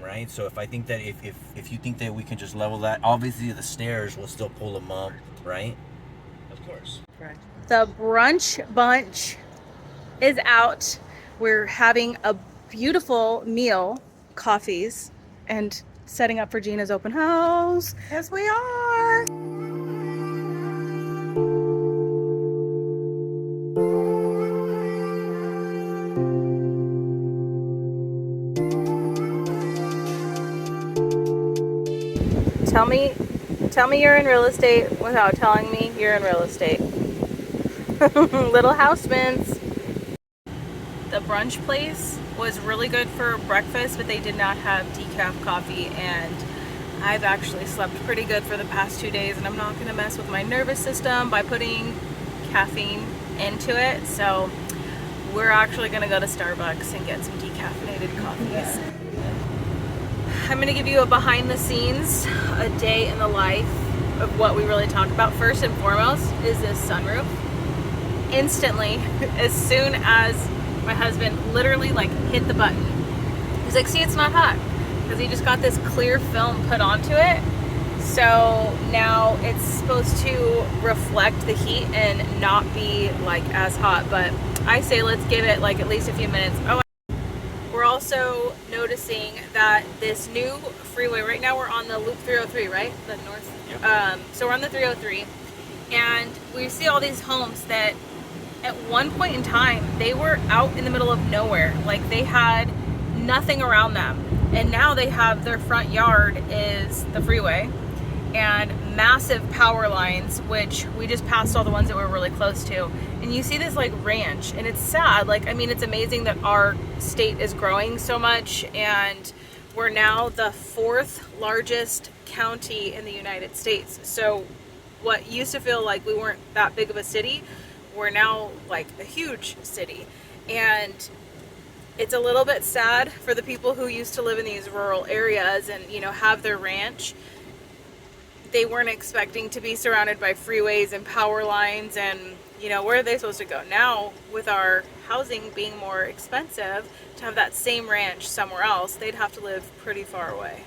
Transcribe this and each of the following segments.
right? So if I think that if you think that we can just level that, obviously the stairs will still pull them up, right? Of course. Correct. The brunch bunch is out. We're having a beautiful meal, coffees, and setting up for Gina's open house. Yes, we are. Tell me you're in real estate without telling me you're in real estate. Little house mints. The brunch place was really good for breakfast, but they did not have decaf coffee, and I've actually slept pretty good for the past 2 days, and I'm not going to mess with my nervous system by putting caffeine into it. So we're actually going to go to Starbucks and get some decaffeinated coffees. I'm going to give you a behind the scenes, a day in the life of what we really talk about. First and foremost is this sunroof. Instantly, as soon as my husband literally like hit the button, he's like, see, it's not hot, because he just got this clear film put onto it. So now it's supposed to reflect the heat and not be like as hot. But I say let's give it like at least a few minutes. Oh, we're also noticing that this new freeway, right now we're on the Loop 303, right? The north. Yep. So we're on the 303, and we see all these homes that at one point in time they were out in the middle of nowhere. Like they had nothing around them, and now they have their front yard is the freeway and massive power lines, which we just passed all the ones that we're really close to. And you see this like ranch, and it's sad. Like, I mean, it's amazing that our state is growing so much, and we're now the 4th largest county in the United States. So what used to feel like we weren't that big of a city, we're now like a huge city. And it's a little bit sad for the people who used to live in these rural areas and, you know, have their ranch. They weren't expecting to be surrounded by freeways and power lines, and, you know, where are they supposed to go? Now, with our housing being more expensive, to have that same ranch somewhere else, they'd have to live pretty far away.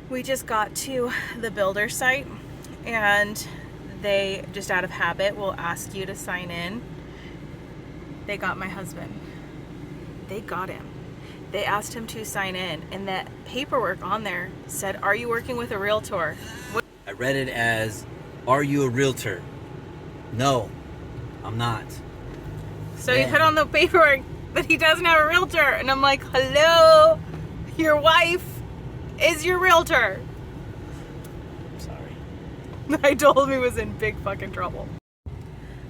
We just got to the builder site, and they, just out of habit, will ask you to sign in. They got my husband. They got him. They asked him to sign in, and that paperwork on there said, are you working with a realtor? I read it as, are you a realtor? No, I'm not. So he put on the paperwork that he doesn't have a realtor, and I'm like, hello, your wife is your realtor. Sorry. I told him he was in big fucking trouble.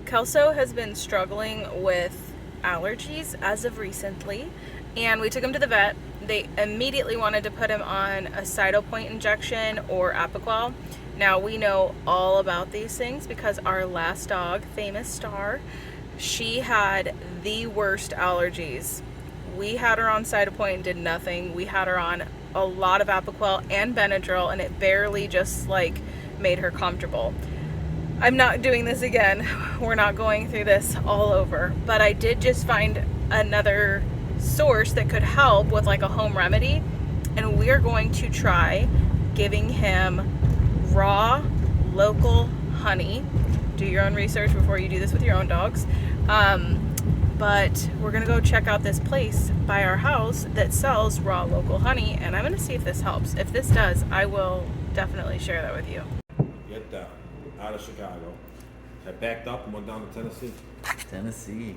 Kelso has been struggling with allergies as of recently, and we took him to the vet. They immediately wanted to put him on a Cytopoint injection or Apoquel. Now, we know all about these things because our last dog, Famous Star, she had the worst allergies. We had her on Cytopoint and did nothing. We had her on a lot of Apoquel and Benadryl, and it barely just like made her comfortable. I'm not doing this again. We're not going through this all over. But I did just find another source that could help with like a home remedy, and we're going to try giving him raw local honey. Do your own research before you do this with your own dogs. But we're gonna go check out this place by our house that sells raw local honey, and I'm gonna see if this helps. If this does, I will definitely share that with you. Get out of Chicago. I backed up and went down to Tennessee. Tennessee.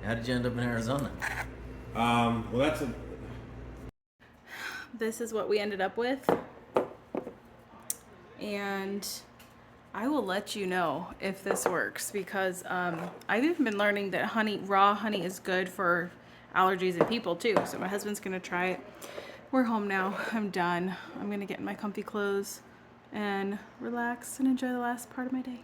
How did you end up in Arizona? Well, that's a... This is what we ended up with, and I will let you know if this works, because I've even been learning that raw honey is good for allergies in people too. So my husband's gonna try it. We're home now. I'm done. I'm gonna get in my comfy clothes and relax and enjoy the last part of my day.